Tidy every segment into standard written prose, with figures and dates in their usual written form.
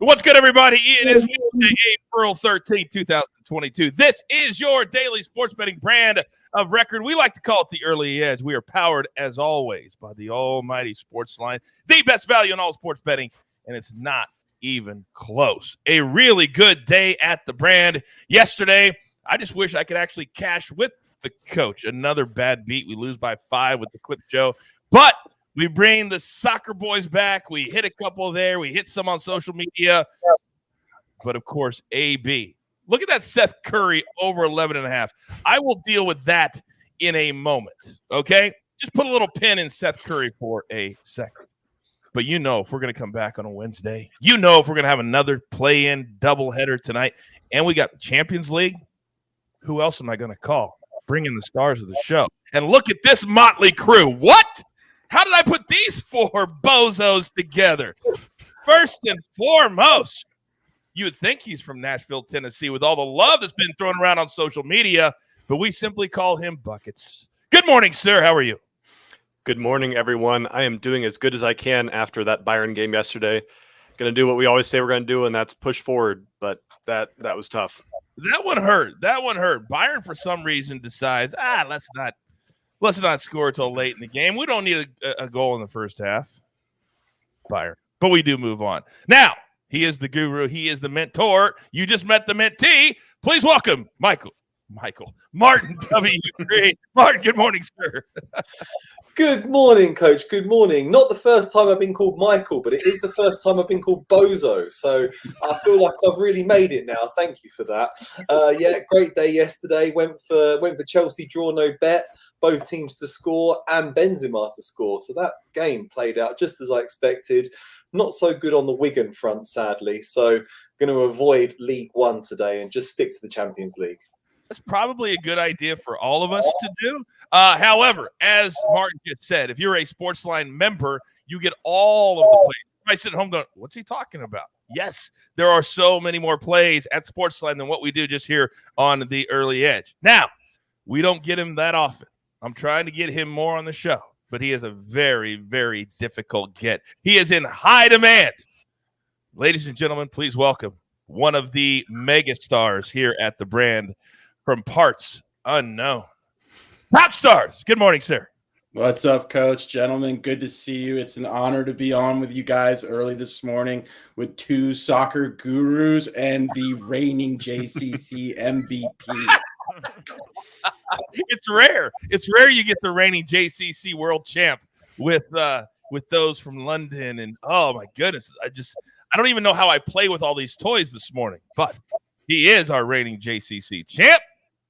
What's good, everybody? It is Wednesday, April 13th, 2022. This is your daily sports betting brand of record. We like to call it the Early Edge. We are powered, as always, by the almighty SportsLine, the best value in all sports betting, and it's not even close. A really good day at the brand. Yesterday, I just wish I could actually cash with the coach. Another bad beat. We lose by 5 with the Clip Show, but we bring the soccer boys back. We hit a couple there. We hit some on social media. But, of course, AB. Look at that Seth Curry over 11.5. I will deal with that in a moment, okay? Just put a little pin in Seth Curry for a second. But you know if we're going to come back on a Wednesday, you know if we're going to have another play-in doubleheader tonight, and we got Champions League, who else am I going to call? Bring in the stars of the show. And look at this motley crew. What? How did I put these 4 bozos together? First and foremost, you would think he's from Nashville, Tennessee, with all the love that's been thrown around on social media, but we simply call him Buckets. Good morning, sir. How are you? Good morning, everyone. I am doing as good as I can after that Bayern game yesterday. Going to do what we always say we're going to do, and that's push forward, but that was tough. That one hurt. Bayern, for some reason, decides, let's not score till late in the game. We don't need a goal in the first half. Bayern. But we do move on. Now, he is the guru. He is the mentor. You just met the mentee. Please welcome Martin W. Martin, good morning, sir. Good morning, Coach. Good morning. Not the first time I've been called Michael, but it is the first time I've been called Bozo. So I feel like I've really made it now. Thank you for that. Great day yesterday. Went for Chelsea, draw no bet. Both teams to score and Benzema to score. So that game played out just as I expected. Not so good on the Wigan front, sadly. So going to avoid League One today and just stick to the Champions League. That's probably a good idea for all of us to do. However, as Martin just said, if you're a SportsLine member, you get all of the plays. I sit at home going, what's he talking about? Yes, there are so many more plays at SportsLine than what we do just here on the Early Edge. Now, we don't get him that often. I'm trying to get him more on the show, but he is a very, very difficult get. He is in high demand. Ladies and gentlemen, please welcome one of the mega stars here at the brand from parts unknown. Top stars. Good morning, sir. What's up, Coach? Gentlemen, good to see you. It's an honor to be on with you guys early this morning with 2 soccer gurus and the reigning JCC MVP. It's rare. It's rare you get the reigning JCC world champ with those from London. And oh my goodness, I don't even know how I play with all these toys this morning, but he is our reigning JCC champ.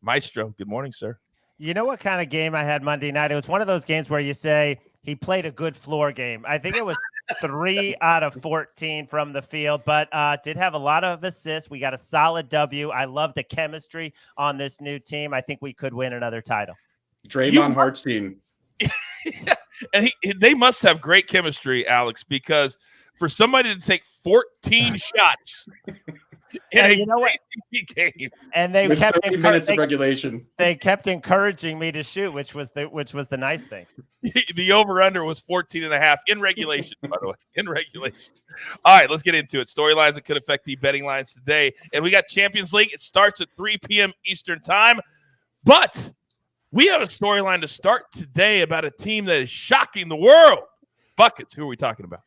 Maestro, good morning, sir. You know what kind of game I had Monday night? It was one of those games where you say he played a good floor game. I think it was 3 out of 14 from the field, but did have a lot of assists. We got a solid W. I love the chemistry on this new team. I think we could win another title. Draymond Hartstein. And they must have great chemistry, Alex, because for somebody to take 14 shots and you know what? Game. And they kept 30 minutes of regulation. They kept encouraging me to shoot, which was the nice thing. The over/under was 14.5 in regulation, by the way. In regulation. All right, let's get into it. Storylines that could affect the betting lines today. And we got Champions League. It starts at 3 p.m. Eastern time. But we have a storyline to start today about a team that is shocking the world. Buckets, who are we talking about?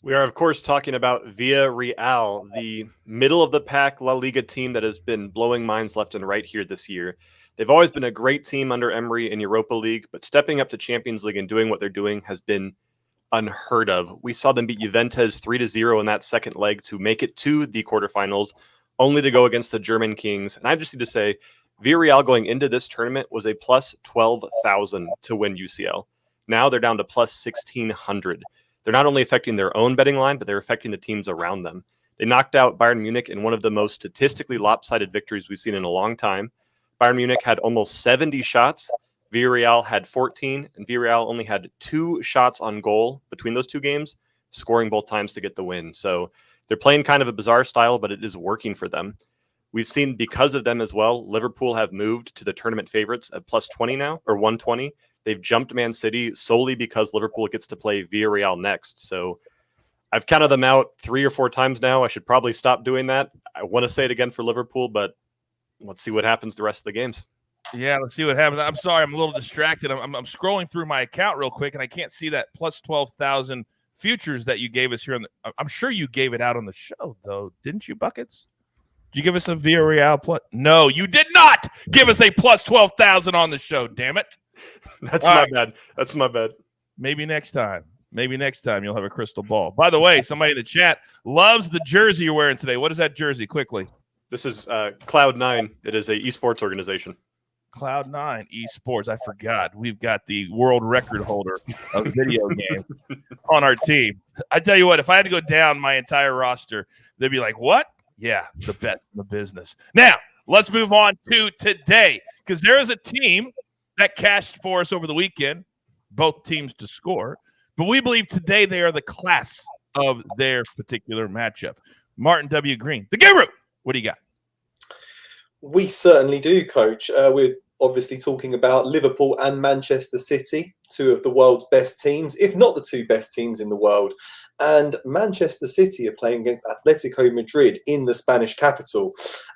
We are, of course, talking about Villarreal, the middle-of-the-pack La Liga team that has been blowing minds left and right here this year. They've always been a great team under Emery in Europa League, but stepping up to Champions League and doing what they're doing has been unheard of. We saw them beat Juventus 3-0 in that second leg to make it to the quarterfinals, only to go against the German Kings. And I just need to say, Villarreal going into this tournament was a plus 12,000 to win UCL. Now they're down to plus 1,600. They're not only affecting their own betting line, but they're affecting the teams around them. They knocked out Bayern Munich in one of the most statistically lopsided victories we've seen in a long time. Bayern Munich had almost 70 shots. Villarreal had 14, and Villarreal only had 2 shots on goal between those 2 games, scoring both times to get the win. So they're playing kind of a bizarre style, but it is working for them. We've seen because of them as well, Liverpool have moved to the tournament favorites at plus 20 now, or 120. They've jumped Man City solely because Liverpool gets to play Villarreal next. So I've counted them out 3 or 4 times now. I should probably stop doing that. I want to say it again for Liverpool, but let's see what happens the rest of the games. Yeah, let's see what happens. I'm sorry, I'm a little distracted. I'm scrolling through my account real quick, and I can't see that plus 12,000 futures that you gave us here. I'm sure you gave it out on the show, though, didn't you, Buckets? Did you give us a Villarreal plus? No, you did not give us a plus 12,000 on the show. Damn it! That's my bad. That's my bad. Maybe next time. Maybe next time you'll have a crystal ball. By the way, somebody in the chat loves the jersey you're wearing today. What is that jersey? Quickly. This is Cloud9. It is a esports organization. Cloud9 Esports. I forgot. We've got the world record holder of video games on our team. I tell you what, if I had to go down my entire roster, they'd be like, what? Yeah, the best in the business. Now, let's move on to today, because there is a team that cashed for us over the weekend, both teams to score. But we believe today they are the class of their particular matchup. Martin W. Green, the Guru. What do you got? We certainly do, Coach. We're obviously talking about Liverpool and Manchester City, two of the world's best teams, if not the two best teams in the world. And Manchester City are playing against Atletico Madrid in the Spanish capital.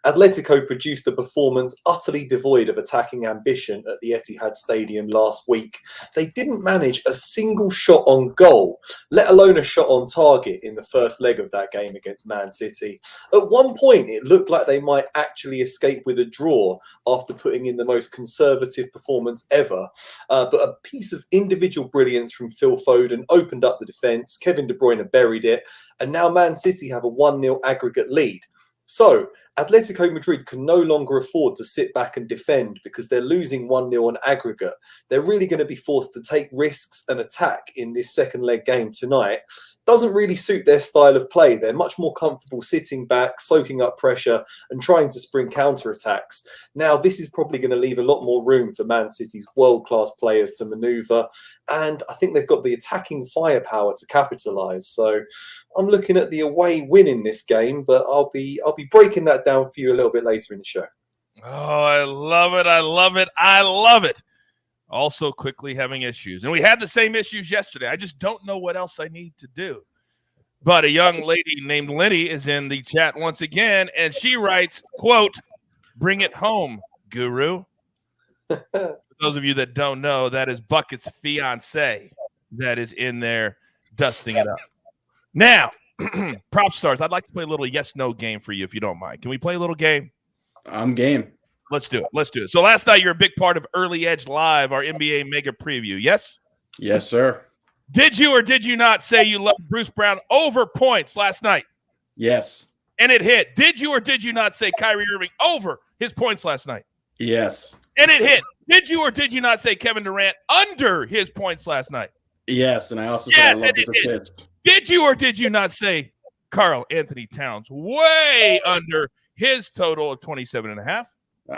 Atletico produced a performance utterly devoid of attacking ambition at the Etihad Stadium last week. They didn't manage a single shot on goal, let alone a shot on target in the first leg of that game against Man City. At one point, it looked like they might actually escape with a draw after putting in the most conservative performance ever. But a piece of individual brilliance from Phil Foden opened up the defence. Kevin De Bruyne buried it, and now Man City have a 1-0 aggregate lead. So Atletico Madrid can no longer afford to sit back and defend because they're losing 1-0 on aggregate. They're really going to be forced to take risks and attack in this second leg game tonight. Doesn't really suit their style of play. They're much more comfortable sitting back, soaking up pressure and trying to spring counter-attacks. Now, this is probably going to leave a lot more room for Man City's world-class players to manoeuvre, and I think they've got the attacking firepower to capitalise. So I'm looking at the away win in this game, but I'll be breaking that down for you a little bit later in the show. Oh, I love it. I love it. I love it. Also quickly having issues. And we had the same issues yesterday. I just don't know what else I need to do. But a young lady named Lenny is in the chat once again, and she writes, quote, "Bring it home, Guru." For those of you that don't know, that is Bucket's fiance that is in there dusting it up. Now, Prop Stars, I'd like to play a little yes-no game for you if you don't mind. Can we play a little game? I'm game. Let's do it. Let's do it. So last night, you're a big part of Early Edge Live, our NBA mega preview. Yes? Yes, sir. Did you or did you not say you loved Bruce Brown over points last night? Yes. And it hit. Did you or did you not say Kyrie Irving over his points last night? Yes. And it hit. Did you or did you not say Kevin Durant under his points last night? Yes, and I also said I love this assist. Did you or did you not say Karl Anthony Towns way under his total of 27.5?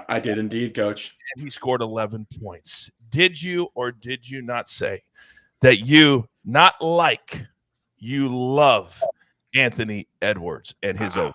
I did indeed, Coach. And he scored 11 points. Did you or did you not say that you love Anthony Edwards and his own?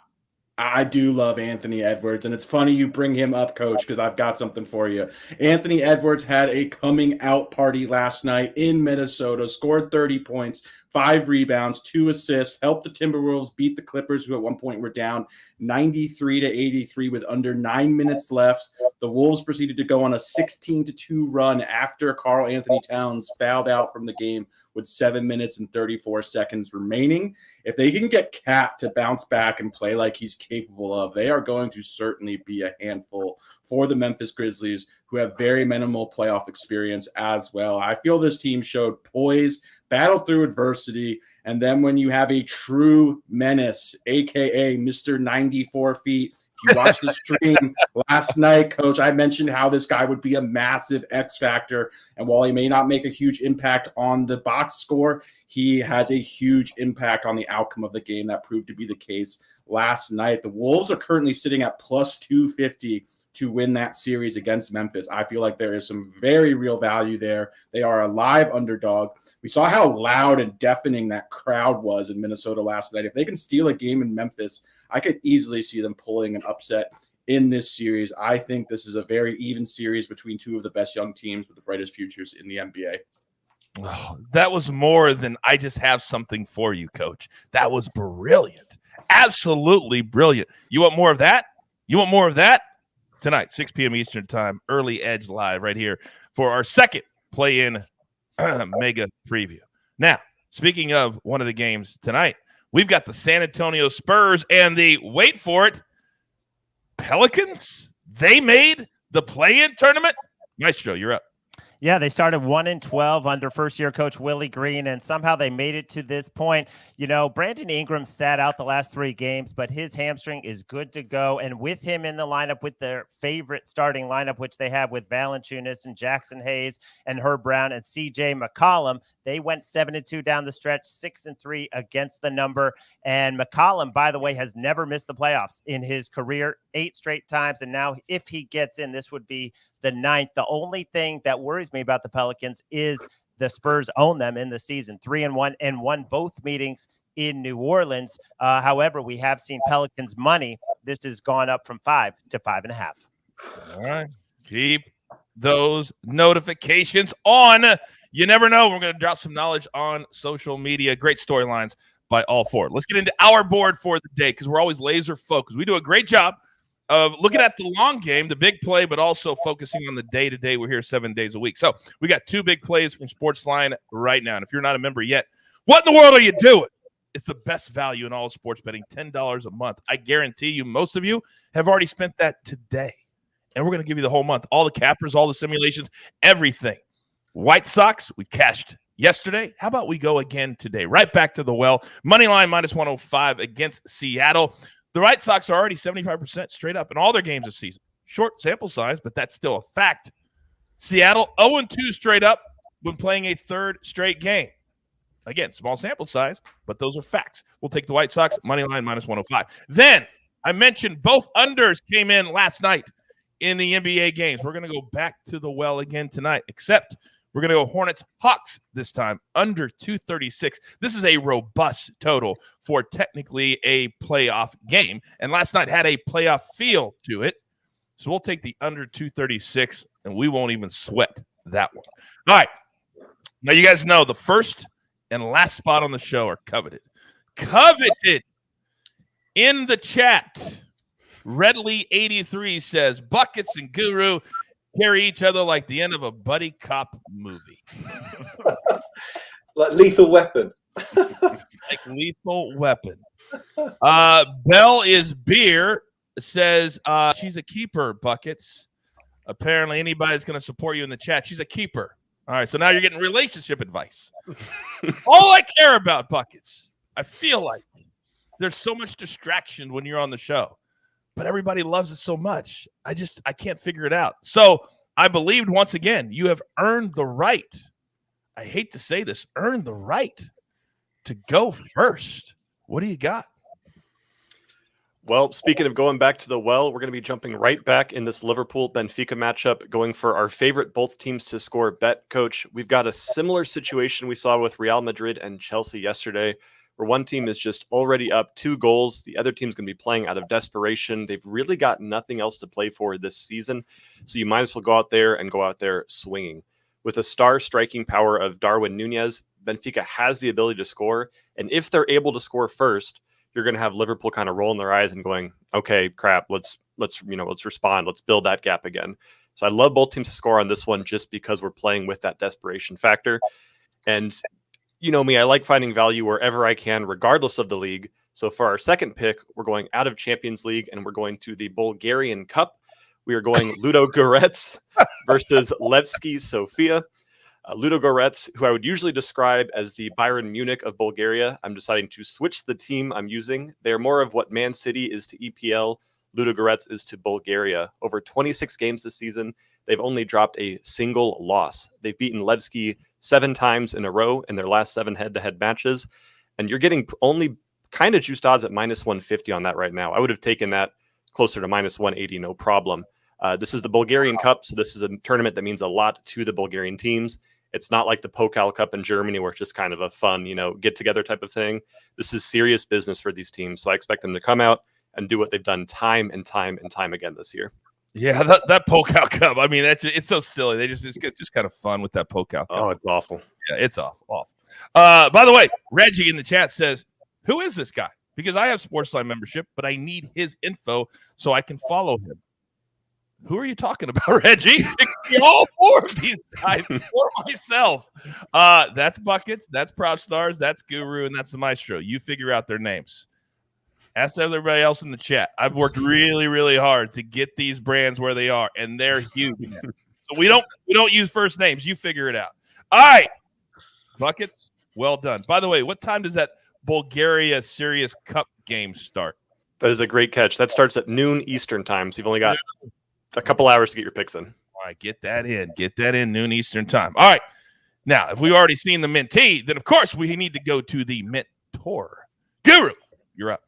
I do love Anthony Edwards, and it's funny you bring him up, Coach, because I've got something for you. Anthony Edwards had a coming out party last night in Minnesota, scored 30 points, 5 rebounds, 2 assists, helped the Timberwolves beat the Clippers, who at one point were down 93-83 with under 9 minutes left. The Wolves proceeded to go on a 16-2 run after Karl Anthony Towns fouled out from the game with 7 minutes and 34 seconds remaining. If they can get Cat to bounce back and play like he's capable of, they are going to certainly be a handful for the Memphis Grizzlies, who have very minimal playoff experience as well. I feel this team showed poise, battled through adversity, and then when you have a true menace, a.k.a. Mr. 94 feet, if you watched the stream last night, Coach, I mentioned how this guy would be a massive X factor. And while he may not make a huge impact on the box score, he has a huge impact on the outcome of the game. That proved to be the case last night. The Wolves are currently sitting at plus 250 to win that series against Memphis. I feel like there is some very real value there. They are a live underdog. We saw how loud and deafening that crowd was in Minnesota last night. If they can steal a game in Memphis, I could easily see them pulling an upset in this series. I think this is a very even series between two of the best young teams with the brightest futures in the NBA. Oh, that was more than I just have something for you, Coach. That was brilliant. Absolutely brilliant. You want more of that? You want more of that? Tonight, 6 p.m. Eastern Time, Early Edge Live right here for our second play-in mega preview. Now, speaking of one of the games tonight, we've got the San Antonio Spurs and the, wait for it, Pelicans. They made the play-in tournament. Maestro, you're up. Yeah, they started 1-12 under first-year coach Willie Green, and somehow they made it to this point. You know, Brandon Ingram sat out the last 3 games, but his hamstring is good to go. And with him in the lineup, with their favorite starting lineup, which they have with Valanciunas and Jackson Hayes and Herb Brown and C.J. McCollum, they went 7-2 down the stretch, 6-3 against the number. And McCollum, by the way, has never missed the playoffs in his career, 8 straight times. And now if he gets in, this would be the 9th. The only thing that worries me about the Pelicans is the Spurs own them in the season, 3-1 and won both meetings in New Orleans. However, we have seen Pelicans money. This has gone up from 5 to 5.5. All right. Keep those notifications on. You never know. We're going to drop some knowledge on social media. Great storylines by all 4. Let's get into our board for the day because we're always laser focused. We do a great job of looking at the long game, the big play, but also focusing on the day-to-day. We're here 7 days a week. So we got 2 big plays from SportsLine right now. And if you're not a member yet, what in the world are you doing? It's the best value in all sports betting, $10 a month. I guarantee you most of you have already spent that today. And we're going to give you the whole month, all the cappers, all the simulations, everything. White Sox, we cashed yesterday. How about we go again today? Right back to the well. Money line -105 against Seattle. The White Sox are already 75% straight up in all their games this season. Short sample size, but that's still a fact. Seattle 0-2 straight up when playing a 3rd straight game. Again, small sample size, but those are facts. We'll take the White Sox, money line -105. Then I mentioned both unders came in last night in the NBA games. We're going to go back to the well again tonight, except we're going to go Hornets-Hawks this time, under 236. This is a robust total for technically a playoff game. And last night had a playoff feel to it. So we'll take the under 236, and we won't even sweat that one. All right. Now, you guys know the first and last spot on the show are coveted. Coveted in the chat. Redley83 says, Buckets and Guru carry each other like the end of a buddy cop movie. Like Lethal Weapon. Like Lethal Weapon. Bell is Beer says she's a keeper, Buckets. Apparently anybody's going to support you in the chat. She's a keeper. All right, so now you're getting relationship advice. All I care about, Buckets, I feel like there's so much distraction when you're on the show. But everybody loves it so much. I can't figure it out. So I believed once again, you have earned the right. I hate to say this, earned the right to go first. What do you got? Well, speaking of going back to the well, we're going to be jumping right back in this Liverpool-Benfica matchup, going for our favorite both teams to score bet. Coach, we've got a similar situation we saw with Real Madrid and Chelsea yesterday, where one team is just already up 2 goals. The other team's going to be playing out of desperation. They've really got nothing else to play for this season, so you might as well go out there swinging. With a star striking power of Darwin Nunez, Benfica has the ability to score, and if they're able to score first, you're going to have Liverpool kind of rolling their eyes and going, okay, crap, let's respond. Let's build that gap again. So I love both teams to score on this one just because we're playing with that desperation factor. And you know me, I like finding value wherever I can, regardless of the league. So for our second pick, we're going out of Champions League and we're going to the Bulgarian Cup. We are going Ludo Goretz versus Levski Sofia. Ludo Goretz, who I would usually describe as the Bayern Munich of Bulgaria. I'm deciding to switch the team I'm using. They're more of what Man City is to EPL. Ludo Goretz is to Bulgaria. Over 26 games this season, they've only dropped a single loss. They've beaten Levski 7 times in a row in their last 7 head-to-head matches. And you're getting only kind of juiced odds at -150 on that right now. I would have taken that closer to -180, no problem. This is the Bulgarian Cup, so this is a tournament that means a lot to the Bulgarian teams. It's not like the Pokal Cup in Germany where it's just kind of a fun, get-together type of thing. This is serious business for these teams, so I expect them to come out and do what they've done time and time and time again this year. Yeah, that Pokal Cup. I mean, it's so silly. It's just kind of fun with that Pokal Cup. Oh, it's awful. Yeah, it's off. By the way, Reggie in the chat says, who is this guy? Because I have SportsLine membership, but I need his info so I can follow him. Who are you talking about, Reggie? It could be all four of these guys or myself. That's Buckets, that's Prop Stars, that's Guru, and that's the Maestro. You figure out their names. Ask everybody else in the chat. I've worked really, really hard to get these brands where they are, and they're huge. So we don't use first names. You figure it out. All right, Buckets, well done. By the way, what time does that Bulgaria Serious Cup game start? That is a great catch. That starts at noon Eastern time, so you've only got a couple hours to get your picks in. All right, get that in noon Eastern time. All right, now if we've already seen the mentee, then of course we need to go to the mentor. Guru, you're up.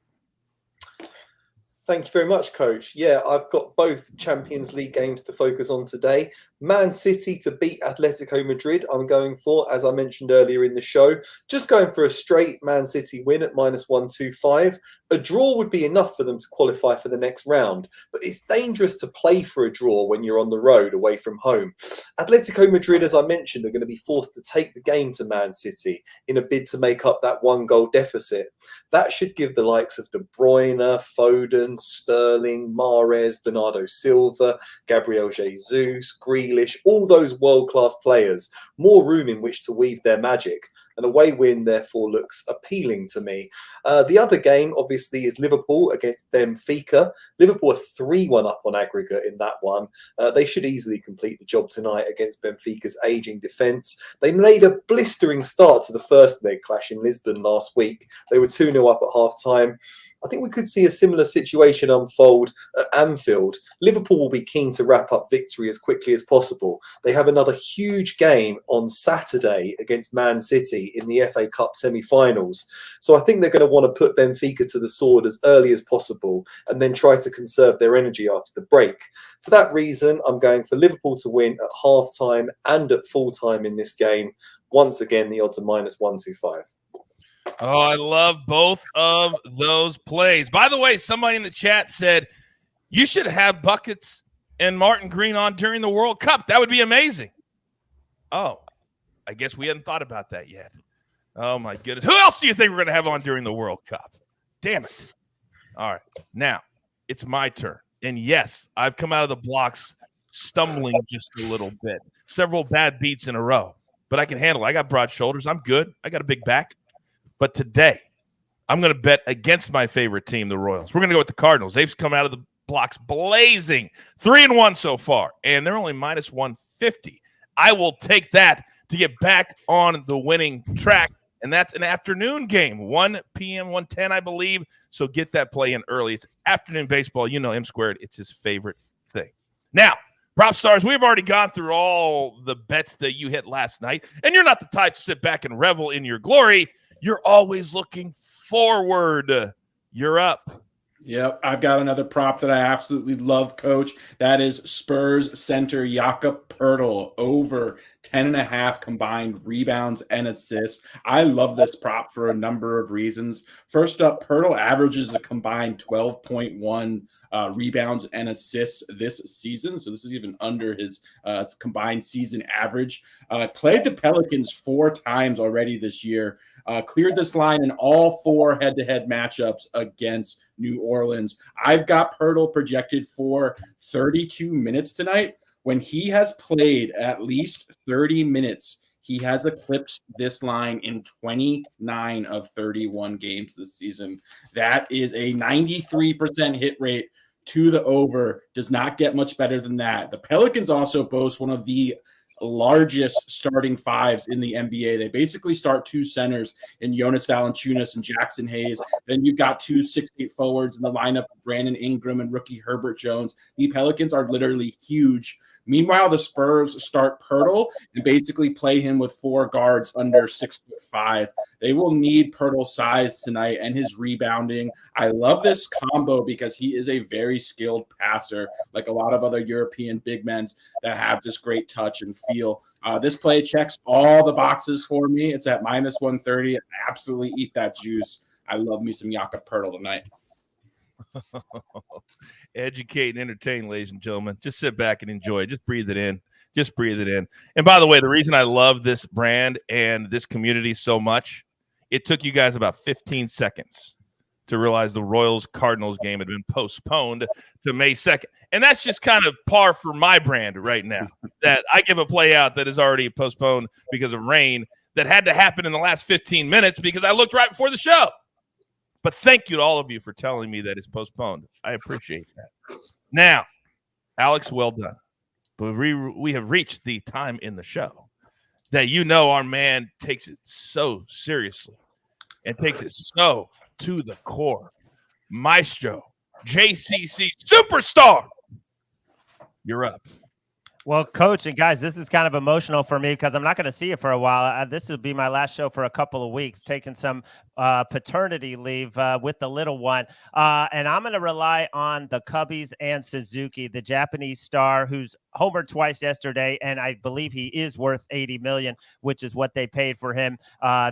Thank you very much, Coach. Yeah, I've got both Champions League games to focus on today. Man City to beat Atletico Madrid, I'm going for, as I mentioned earlier in the show. Just going for a straight Man City win at -125. A draw would be enough for them to qualify for the next round, but it's dangerous to play for a draw when you're on the road away from home. Atletico Madrid, as I mentioned, are going to be forced to take the game to Man City in a bid to make up that 1-goal deficit. That should give the likes of De Bruyne, Foden, Sterling, Mahrez, Bernardo Silva, Gabriel Jesus, Grealish, all those world-class players, more room in which to weave their magic. An away win, therefore, looks appealing to me. The other game, obviously, is Liverpool against Benfica. Liverpool are 3-1 up on aggregate in that one. They should easily complete the job tonight against Benfica's ageing defence. They made a blistering start to the first leg clash in Lisbon last week. They were 2-0 up at half-time. I think we could see a similar situation unfold at Anfield. Liverpool will be keen to wrap up victory as quickly as possible. They have another huge game on Saturday against Man City in the FA Cup semi-finals. So I think they're going to want to put Benfica to the sword as early as possible and then try to conserve their energy after the break. For that reason, I'm going for Liverpool to win at half-time and at full-time in this game. Once again, the odds are -125. Oh, I love both of those plays. By the way, somebody in the chat said you should have Buckets and Martin Green on during the World Cup. That would be amazing. Oh, I guess we hadn't thought about that yet. Oh, my goodness. Who else do you think we're going to have on during the World Cup? Damn it. All right. Now, it's my turn. And, yes, I've come out of the blocks stumbling just a little bit. Several bad beats in a row. But I can handle it. I got broad shoulders. I'm good. I got a big back. But today, I'm going to bet against my favorite team, the Royals. We're going to go with the Cardinals. They've come out of the blocks blazing. 3-1 so far, and they're only -150. I will take that to get back on the winning track, and that's an afternoon game, 1 p.m., 1:10, I believe. So get that play in early. It's afternoon baseball. You know M squared. It's his favorite thing. Now, Prop Stars, we've already gone through all the bets that you hit last night, and you're not the type to sit back and revel in your glory. You're always looking forward. You're up. Yep, I've got another prop that I absolutely love, Coach. That is Spurs center Jakob Poeltl over 10.5 combined rebounds and assists. I love this prop for a number of reasons. First up, Poeltl averages a combined 12.1 rebounds and assists this season. So this is even under his combined season average. Played the Pelicans 4 times already this year. Cleared this line in all 4 head-to-head matchups against New Orleans. I've got Poeltl projected for 32 minutes tonight. When he has played at least 30 minutes, he has eclipsed this line in 29 of 31 games this season. That is a 93% hit rate to the over. Does not get much better than that. The Pelicans also boast one of the largest starting 5s in the NBA. They basically start 2 centers in Jonas Valanciunas and Jackson Hayes. Then you've got 2 6'8" forwards in the lineup, Brandon Ingram and rookie Herbert Jones. The Pelicans are literally huge. Meanwhile, the Spurs start Poeltl and basically play him with 4 guards under 6'5". They will need Poeltl's size tonight and his rebounding. I love this combo because he is a very skilled passer, like a lot of other European big men that have this great touch and feel. This play checks all the boxes for me. It's at -130. Absolutely eat that juice. I love me some Jakob Poeltl tonight. Educate and entertain, ladies and gentlemen. Just sit back and enjoy. Just breathe it in. Just breathe it in. And by the way, the reason I love this brand and this community so much, it took you guys about 15 seconds to realize the Royals-Cardinals game had been postponed to May 2nd. And that's just kind of par for my brand right now, that I give a play out that is already postponed because of rain that had to happen in the last 15 minutes because I looked right before the show. But thank you to all of you for telling me that it's postponed. I appreciate that. Now, Alex, well done. But we have reached the time in the show that our man takes it so seriously and takes it so to the core. Maestro, JCC superstar, you're up. Well, Coach and guys, this is kind of emotional for me because I'm not going to see you for a while. This will be my last show for a couple of weeks, taking some paternity leave with the little one. And I'm going to rely on the Cubbies and Suzuki, the Japanese star who's homered twice yesterday, and I believe he is worth $80 million, which is what they paid for him.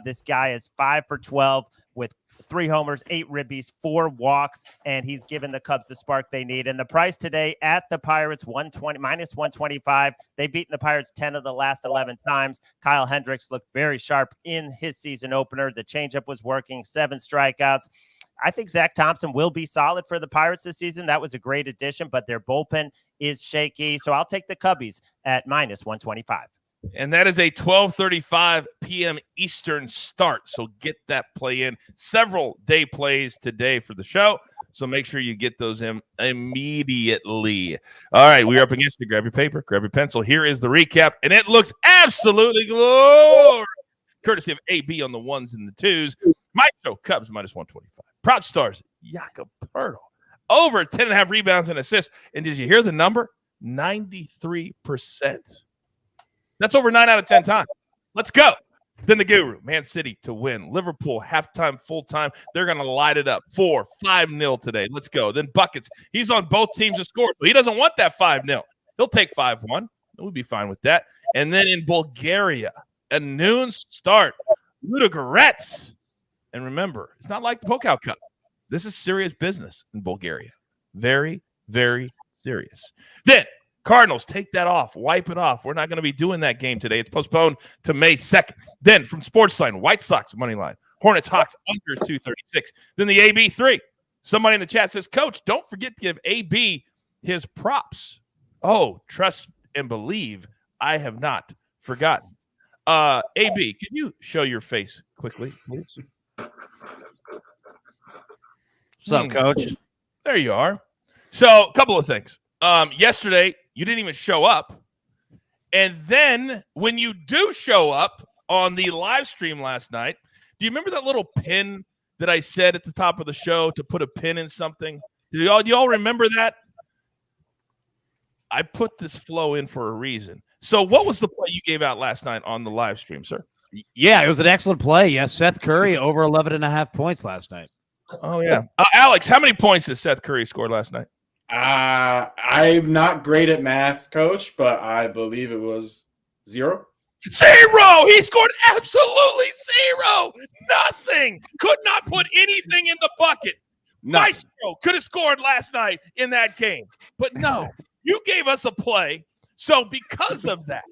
This guy is 5 for 12 with 3 homers, 8 ribbies, 4 walks, and he's given the Cubs the spark they need. And the price today at the Pirates, minus 125. They've beaten the Pirates 10 of the last 11 times. Kyle Hendricks looked very sharp in his season opener. The changeup was working, 7 strikeouts. I think Zach Thompson will be solid for the Pirates this season. That was a great addition, but their bullpen is shaky. So I'll take the Cubbies at minus 125. And that is a 12:35 p.m. Eastern start. So get that play in. Several day plays today for the show. So make sure you get those in immediately. All right, we're up against it. Grab your paper, grab your pencil. Here is the recap, and it looks absolutely glorious. Courtesy of AB on the 1s and the 2s. Maestro, Cubs minus 125. Prop stars, Jakob Pertl. Over 10.5 rebounds and assists. And did you hear the number? 93%. That's over 9 out of 10 times. Let's go. Then the Guru, Man City to win. Liverpool, halftime, full-time. They're going to light it up. 5-0 today. Let's go. Then buckets. He's on both teams to score, so he doesn't want that 5-0. He'll take 5-1. We'll be fine with that. And then in Bulgaria, a noon start. Ludogorets. And remember, it's not like the Pokal Cup. This is serious business in Bulgaria. Very, very serious. Then Cardinals, take that off. Wipe it off. We're not going to be doing that game today. It's postponed to May 2nd. Then from SportsLine, White Sox money line. Hornets, Hawks under 236. Then the AB3. Somebody in the chat says, Coach, don't forget to give AB his props. Oh, trust and believe I have not forgotten. AB, can you show your face quickly, please? What's up, Coach? There you are. So a couple of things. Yesterday, you didn't even show up. And then when you do show up on the live stream last night, do you remember that little pin that I said at the top of the show to put a pin in something? Do y'all remember that? I put this flow in for a reason. So what was the play you gave out last night on the live stream, sir? Yeah, it was an excellent play. Yes, Seth Curry over 11.5 points last night. Oh, yeah. Alex, how many points did Seth Curry score last night? I'm not great at math, Coach, but I believe it was 0. 0! He scored absolutely 0! Nothing! Could not put anything in the bucket. Maestro could have scored last night in that game. But no, you gave us a play. So because of that,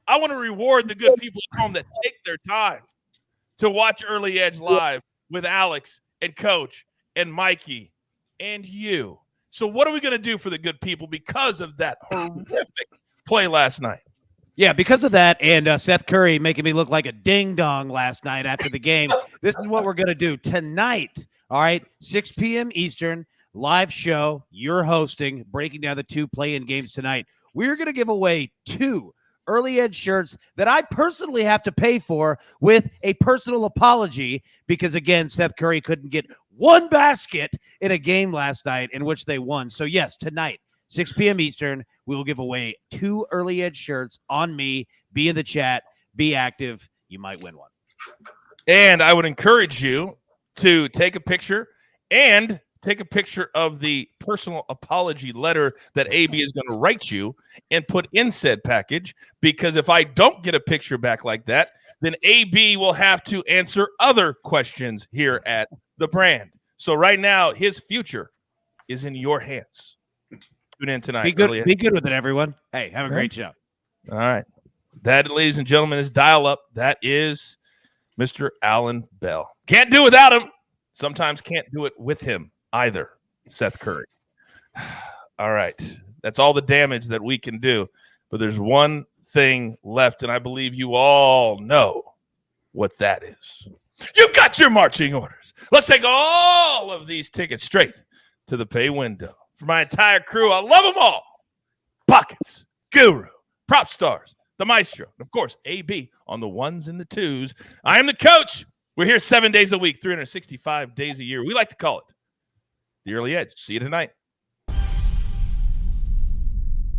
I want to reward the good people at home that take their time to watch Early Edge live with Alex and Coach and Mikey and you. So what are we going to do for the good people because of that horrific play last night? Yeah, because of that and Seth Curry making me look like a ding-dong last night after the game, this is what we're going to do tonight, all right? 6 p.m. Eastern, live show. You're hosting, breaking down the 2 play-in games tonight. We're going to give away 2 Early Edge shirts that I personally have to pay for with a personal apology because, again, Seth Curry couldn't get 1 basket in a game last night in which they won. So, yes, tonight, 6 p.m. Eastern, we will give away 2 Early Edge shirts on me. Be in the chat. Be active. You might win one. And I would encourage you to take a picture and take a picture of the personal apology letter that AB is going to write you and put in said package, because if I don't get a picture back like that, then AB will have to answer other questions here at the brand. So right now, his future is in your hands. Tune in tonight. Be good with it, everyone. Hey, have a great show. All right. That, ladies and gentlemen, is Dial Up. That is Mr. Alan Bell. Can't do without him. Sometimes can't do it with him either, Seth Curry. All right. That's all the damage that we can do. But there's one thing left, and I believe you all know what that is. You've got your marching orders. Let's take all of these tickets straight to the pay window. For my entire crew, I love them all. Buckets, Guru, Prop Stars, the Maestro, and of course, AB on the ones and the twos. I am the coach. We're here 7 days a week, 365 days a year. We like to call it the Early Edge. See you tonight.